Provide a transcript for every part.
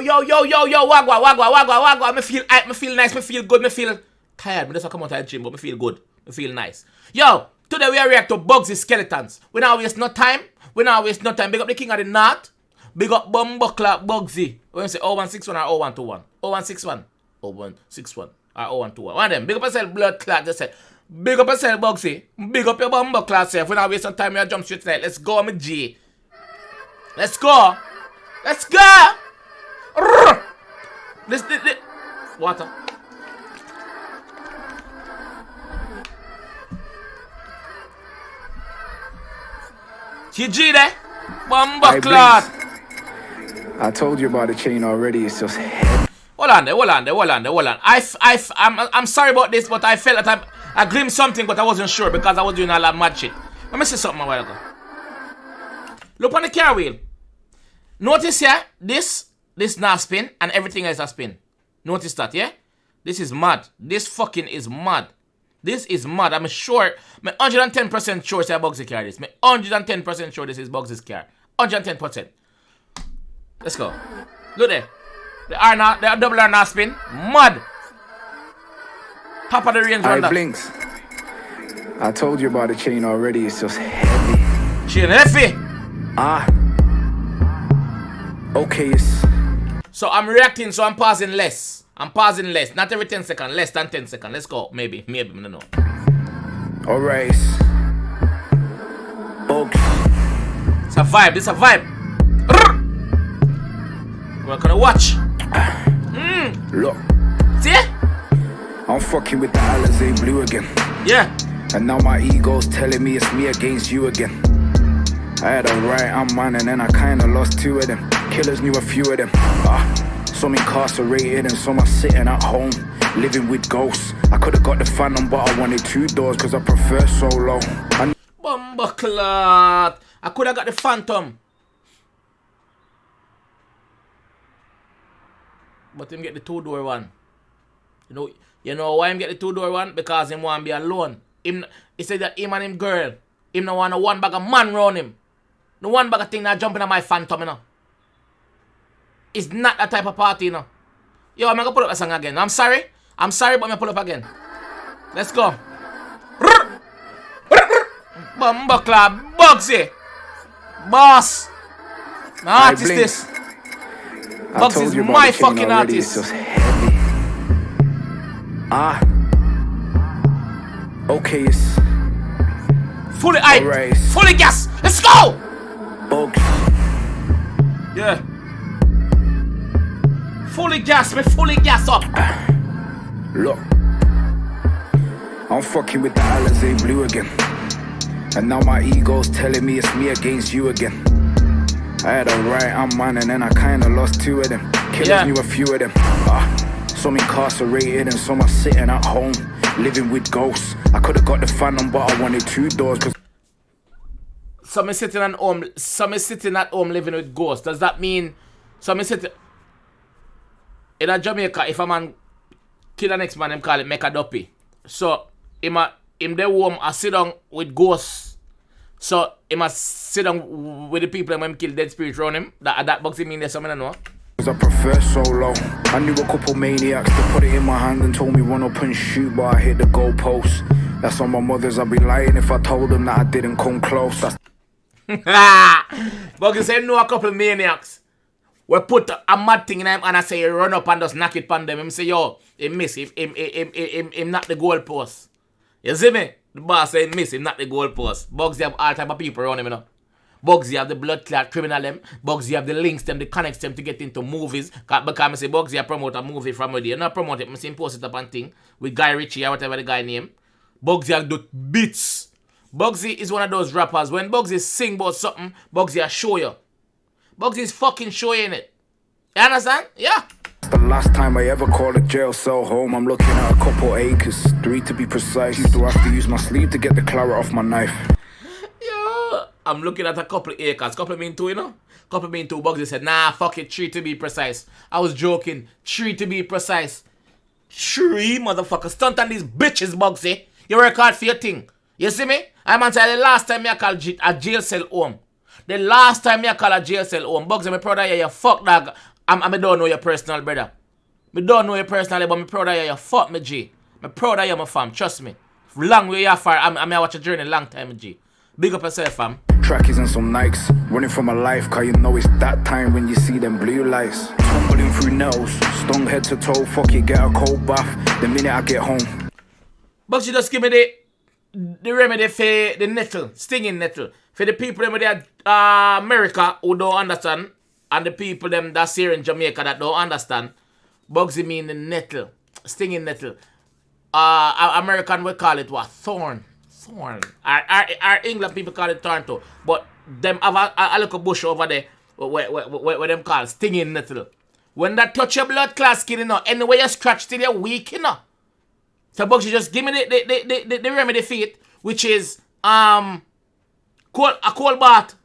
Wagwa. Me feel nice, me feel good, me feel tired. Me just come out of the gym, but me feel good. Me feel nice. Yo, today we are react to Bugzy Skeletons. We not waste no time. Big up the king of the north. Big up Bumbuckler Bugzy. When you say 0161 or 0121. 0161. 0161 or 0121. One of them. Big up yourself, blood clot. Just say. Big up yourself, Bugzy. Big up your Bumbuckler self. We not waste no time. We jump straight tonight. Let's go, me G. Let's go. This. Water. GG there. Bumbuckler. I told you about the chain already. It's just heavy. Hold on there. I'm sorry about this, but I felt that I glimpsed something, but I wasn't sure because I was doing a lot of mad shit. Let me see something a while ago. Look on the car wheel. Notice here, this now spin and everything else has spin. Notice that, yeah? This is mad. This fucking is mad. This is mad. I'm sure, I'm 110% sure it's a Bugzy car this. I'm 110% sure this is Bugzy's car. 110%. Let's go. Look there. The double R now spin. Mud. Top of the range on that. Blinks. I told you about the chain already. It's just heavy. Chain heavy. Okay. So I'm reacting, so I'm pausing less. Not every 10 seconds. Less than 10 seconds. Let's go. Maybe. I don't know. Alright. It's a vibe. This is a vibe. We're gonna watch. Look. See? I'm fucking with the 𝐑𝐄𝐂𝐓𝐈𝐎𝐍 blue again. Yeah. And now my ego's telling me it's me against you again. I had a right man and then I kinda lost two of them. Killers knew a few of them. Some incarcerated and some are sitting at home, living with ghosts. I could've got the Phantom, but I wanted 2 doors cause I prefer solo. Bumbuckler. I could've got the Phantom, but him get the 2-door one. You know why him get the 2-door one? Because him want to be alone. He said that him and him girl, him no want no one bag of man round him. No one bag of thing that jumping on my Phantom, you know. It's not that type of party, you know. Yo, I'm gonna pull up a song again. I'm sorry, but I'm gonna pull up again. Let's go. Bumbuckler, Bugzy. Boss. My artist this. Bugzy is my fucking artist. Okay. Fully hype. Fully gas. Let's go. Yeah. Fully gas up. Look. I'm fucking with the 𝐑𝐿𝐴 blue again. And now my ego's telling me it's me against you again. I had a right man and then I kinda lost 2 of them. Killers knew a few of them. Some incarcerated and some are sitting at home, living with ghosts. I could've got the Phantom, but I wanted 2 doors cause some is sitting at home living with ghosts. Does that mean some is sitting in a Jamaica? If a man kill the next man, them call it make a duppy. So him the home I sit down with ghosts. So he must sit down with the people when him kill dead spirit around him. That Bugzy mean there's something I know. I prefer solo. I knew a couple maniacs that put it in my hand and told me run up and shoot, but I hit the goalpost. That's on my mother's. I'd be lying if I told them that I didn't come close. Bugzy said know a couple maniacs. We put a mad thing in him and I say run up and just knock it on them. Him say yo, he miss. Him not the goalpost. You see me? The boss say miss him, not the goalpost. Bugzy have all type of people around him, you know. Bugzy have the blood clot criminal them. Bugzy have the links them, the connects them to get into movies. Because I say Bugzy promote a movie from where they not promote it. I see him post it up and thing with Guy Ritchie or whatever the guy name. Bugzy have do beats. Bugzy is one of those rappers. When Bugzy sing about something, Bugzy will show you. Bugzy is fucking showing it. You understand? Yeah. The last time I ever called a jail cell home, I'm looking at a couple acres, 3 to be precise. Used to have to use my sleeve to get the claret off my knife. Yeah, I'm looking at a couple acres. Couple mean 2, you know? Couple mean 2. Bugzy said, nah, fuck it, 3 to be precise. I was joking. 3 to be precise. 3, motherfucker. Stunt on these bitches, Bugzy. You work hard for your thing. You see me? I'm gonna tell you the last time I called a jail cell home. The last time I call a jail cell home. Bugzy, my brother, yeah, you fuck dog. I don't know your personal, brother. Me don't know you personally, but me proud of you. You fuck me, G. Me proud of you, my fam. Trust me. Long way you are far. I'm watch a journey long time, G. Big up yourself, fam. Trackies and some Nikes, running for my life, cause you know it's that time when you see them blue lights. Tumbling through nettles, stung head to toe, fuck it, get a cold bath, the minute I get home. But you just give me the remedy for the nettle, stinging nettle. For the people them with America who don't understand, and the people them that's here in Jamaica that don't understand, Bugzy mean the nettle, stinging nettle. American we call it what? Thorn. Our England people call it thorn too. But them have a little bush over there where them call stinging nettle. When that touch your blood clot skin, you know, anywhere you scratch till you're weak, you know. So Bugzy just give me the remedy for it, which is a cold bath.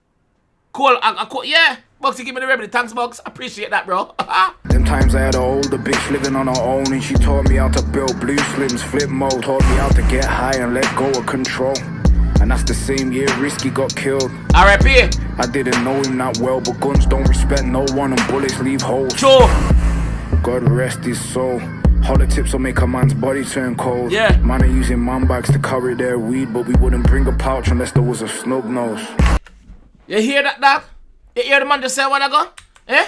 Yeah. Bugzy, give me the remedy. Thanks, Bugs. Appreciate that, bro. Them times I had an older bitch living on her own, and she taught me how to build blue slims, flip mode, taught me how to get high and let go of control. And that's the same year Risky got killed. R.I.P. I didn't know him that well, but guns don't respect no one and bullets leave holes. Sure. God rest his soul. Hollow tips will make a man's body turn cold. Yeah. Man are using man bags to carry their weed, but we wouldn't bring a pouch unless there was a snub nose. You hear that, dog? You hear the man just say what I go? Eh?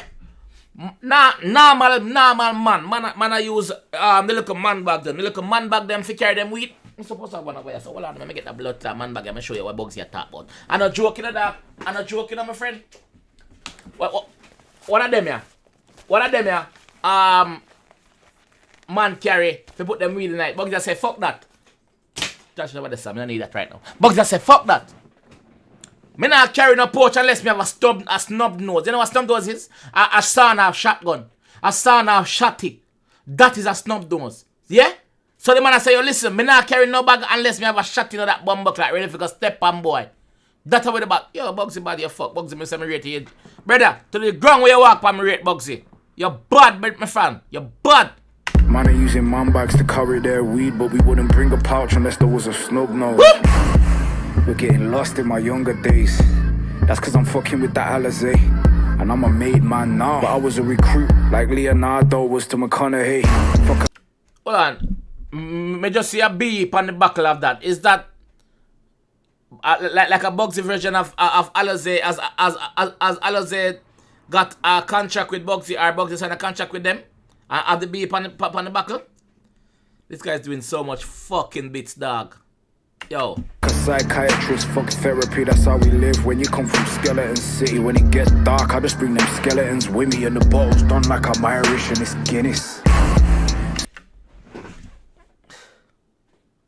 Normal man. Man I use the little man bag them. The little man bag them to carry them weed. I'm supposed to have one away. So hold on, let me get that blood clot man bag. I'm gonna show you what Bugzy you talk about. I'm not joking, dog. I'm not joking, my friend. What of them, yeah? What of them, yeah? Man carry to put them weed in the night. Bugzy say fuck that. Just over the sun. I don't need that right now. Bugzy say fuck that. Me not carry no pouch unless me have a snub nose. You know what snub nose is? A sawn off shotgun. A sawn off shotty. That is a snub nose. Yeah? So the man I say, yo, listen, me not carry no bag unless me have a shot in that bumbo clock ready for go step on boy. That's how the bag. Yo, Bugzy bad, you fuck. Bugzy, me say me rate you. Brother, to the ground where you walk on me rate, Bugzy. You're bad, my friend. You're bad. Man are using man bags to carry their weed, but we wouldn't bring a pouch unless there was a snub nose. We're getting lost in my younger days. That's cause I'm fucking with that 𝐑𝐂𝐓𝐈𝐎𝐍. And I'm a made man now. But I was a recruit like Leonardo was to McConaughey. Fuck. Hold on. Me just see a beep on the buckle of that. Is that like a Bugzy version of 𝐑𝐂𝐓𝐈𝐎𝐍 as 𝐑𝐂𝐓𝐈𝐎𝐍 got a contract with Bugzy or Bugzy signed a contract with them? And have the beep on the buckle? This guy's doing so much fucking bits, dog. Yo. Psychiatrist, fuck therapy, that's how we live. When you come from Skeleton City, when it gets dark, I just bring them skeletons with me. And the bottle's done like I'm Irish and it's Guinness.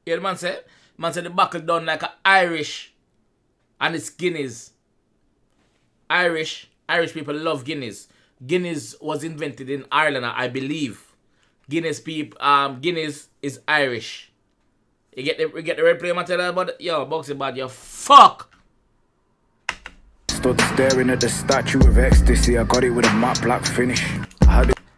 Yeah, the man said? Man said the buckle done like a Irish and it's Guinness. Irish people love Guinness. Guinness was invented in Ireland, I believe. Guinness is Irish. You get the red play material, but yo, Bugzy bad, you fuck. Stood staring at the statue of ecstasy. I got it with a matte black finish.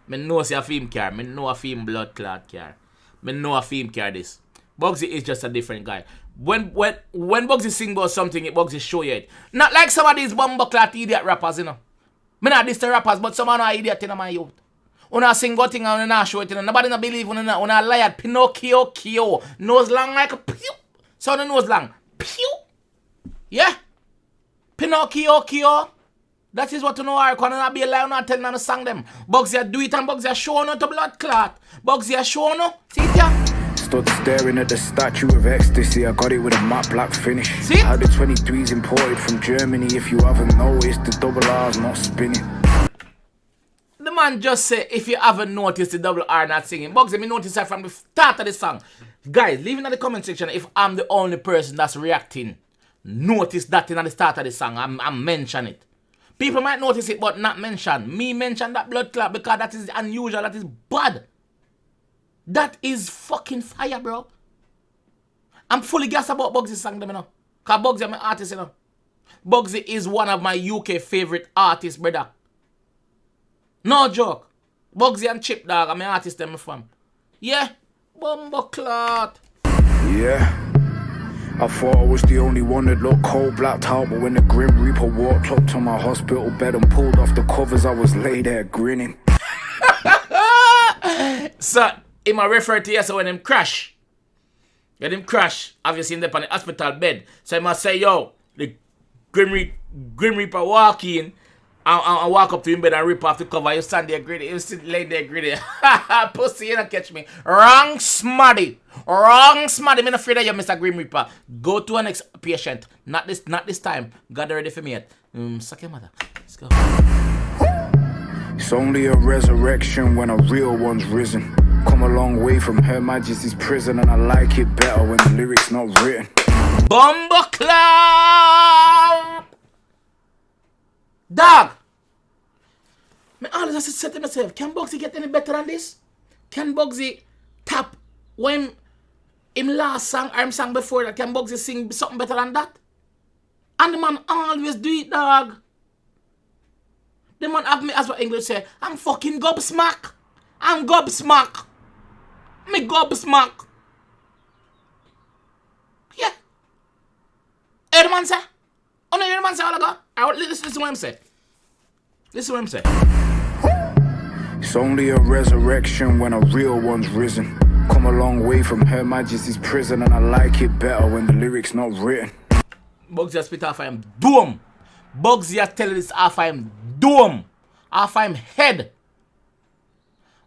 Me know see a film car. Me know a film blood clot car. Me know a film car this. Bugzy is just a different guy. When Bugzy sing about something, Bugzy show you it. Not like some of these bumbo clot idiot rappers, you know. Me not diss the rappers, but some of them are idiot in my youth. Una sing good thing and una show it, and nobody not believe una liar. Pinocchio, nose long like a pew. So the nose long, pew. Yeah, Pinocchio. That is what you know. I can't be a liar. Not telling no song them. Bugzy do it and Bugzy show no to blood clot. Bugzy show no. See it ya? Stood staring at the statue of ecstasy. I got it with a matte black finish. See? How the 23s imported from Germany. If you haven't noticed, the double R's not spinning. The man just say, if you haven't noticed the double R not singing. Bugzy, me notice that from the start of the song. Guys, leave in the comment section if I'm the only person that's reacting. Notice that in the start of the song. I'm mention it. People might notice it, but not mention. Me mention that blood clot because that is unusual, that is bad. That is fucking fire, bro. I'm fully gassed about Bugzy's song, you know. Because Bugzy is my artist, you know. Bugzy is one of my UK favorite artists, brother. No joke. Bugzy and Chip, dog, I'm my artist, them from. Yeah. Bumbo clot. Yeah. I thought I was the only one that looked cold blacked out, but when the Grim Reaper walked up to my hospital bed and pulled off the covers, I was laid there grinning. So, he might refer to you so when him crash. When him crash, obviously in the hospital bed. So he must say, yo, the Grim Reaper walk in and walk up to him bed and rip off the cover. You stand there greedy. You sit lay there greedy. Pussy, you don't catch me. Wrong smarty. Wrong smarty. I'm not afraid of you, Mr. Grim Reaper. Go to an next patient. Not this time. God ready for me yet. Suck your mother. Let's go. It's only a resurrection when a real one's risen. Come a long way from Her Majesty's prison, and I like it better when the lyrics not written. Bumbo Club! Dog! I always said to myself, can Bugzy get any better than this? Can Bugzy tap when him last song or him song before that? Can Bugzy sing something better than that? And the man always do it, dog. The man have me, as what English say, I'm fucking gobsmack. I'm gobsmack. Me gobsmack. Yeah. Hear the man say? Oh no, hear the man say all I got? Listen to what him say. Listen to what him say. It's only a resurrection when a real one's risen. Come a long way from Her Majesty's prison, and I like it better when the lyrics not written. Bugzy spit off him dome. Bugzy tell this off him dome. Off him head.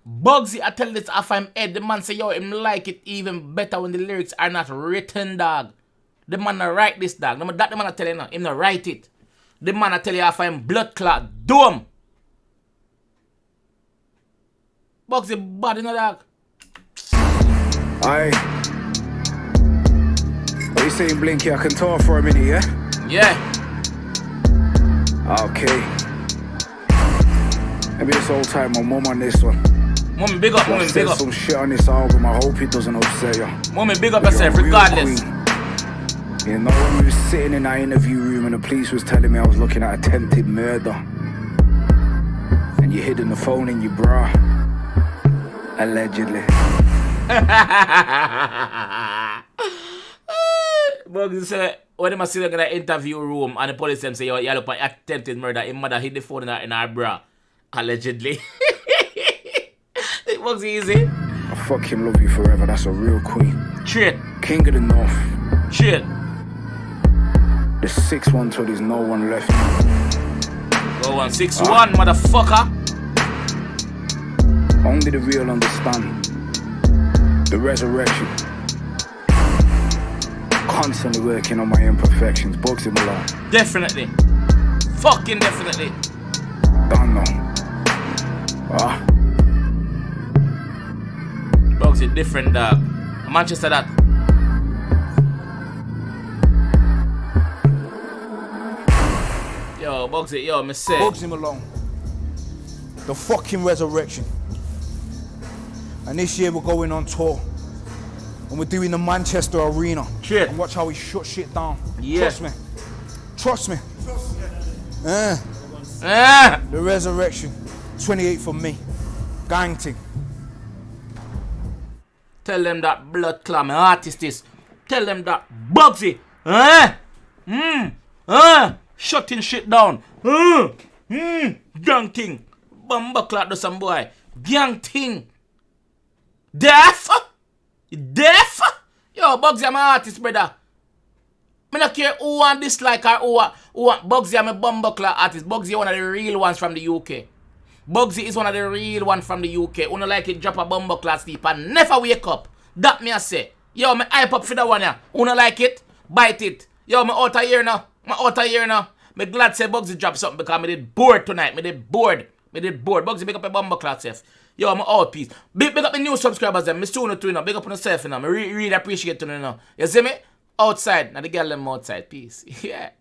Bugzy tell this off him head. The man say, yo, him like it even better when the lyrics are not written, dog. The man not write this, dog. That the man tell you now. Him not write it. The man tell you off him blood clot dome. Bugzy bad, you know, dog. Aye. What you saying, Blinky? I can talk for a minute, yeah? Yeah. Okay. Maybe this whole time my mum on this one. Mommy, big up, mommy, big up. Some shit on this album, I hope it doesn't upset you. Mommy, big up yourself, regardless. You know, when we was sitting in our interview room and the police was telling me I was looking at attempted murder, and you hidden the phone in your bra, allegedly. Bugzy say, when they sit in the interview room and the police them say, yo, you look at attempted murder, his mother hid the phone in her bra, allegedly. Bugzy easy. I fucking love you forever, that's a real queen. Straight. King of the North. Straight. The 6-1 till there's no one left. Go on, 6-1, motherfucker. Only the real understand the resurrection. Constantly working on my imperfections. Bugzy Malone. Definitely. Fucking definitely. Don't know. Bugzy different, dog. Manchester that. Yo, Bugzy, yo, me say. Bugzy Malone. The fucking resurrection. And this year we're going on tour. And we're doing the Manchester Arena. Shit. And watch how we shut shit down. Yeah. Trust me. Trust me. The resurrection. 28 for me. Gang thing. Tell them that blood clot, my artist is. Tell them that Bugzy. Shutting shit down. Gang thing. Bumba clot do some boy. Gang thing. Deaf? Deaf? Yo, Bugzy, I'm an artist, brother. I don't care who want dislike or who want Bugzy. I'm a bumbuckler artist. Bugzy one of the real ones from the UK. Bugzy is one of the real ones from the UK. Who don't like it, drop a bumbuckler sleep and never wake up. That me I say. Yo, me hype up for that one, yeah. Who don't like it, bite it. Yo, me out of here now. Me glad say Bugzy drop something because me did bored tonight. Me did bored. Bugzy, big up a bumbuckler self. Yo, I'm out, peace. Big up the new subscribers, them. Me soon to you know. Big up on yourself, you know. Me really appreciate you know. You see me? Outside. Now the girl them outside. Peace. Yeah.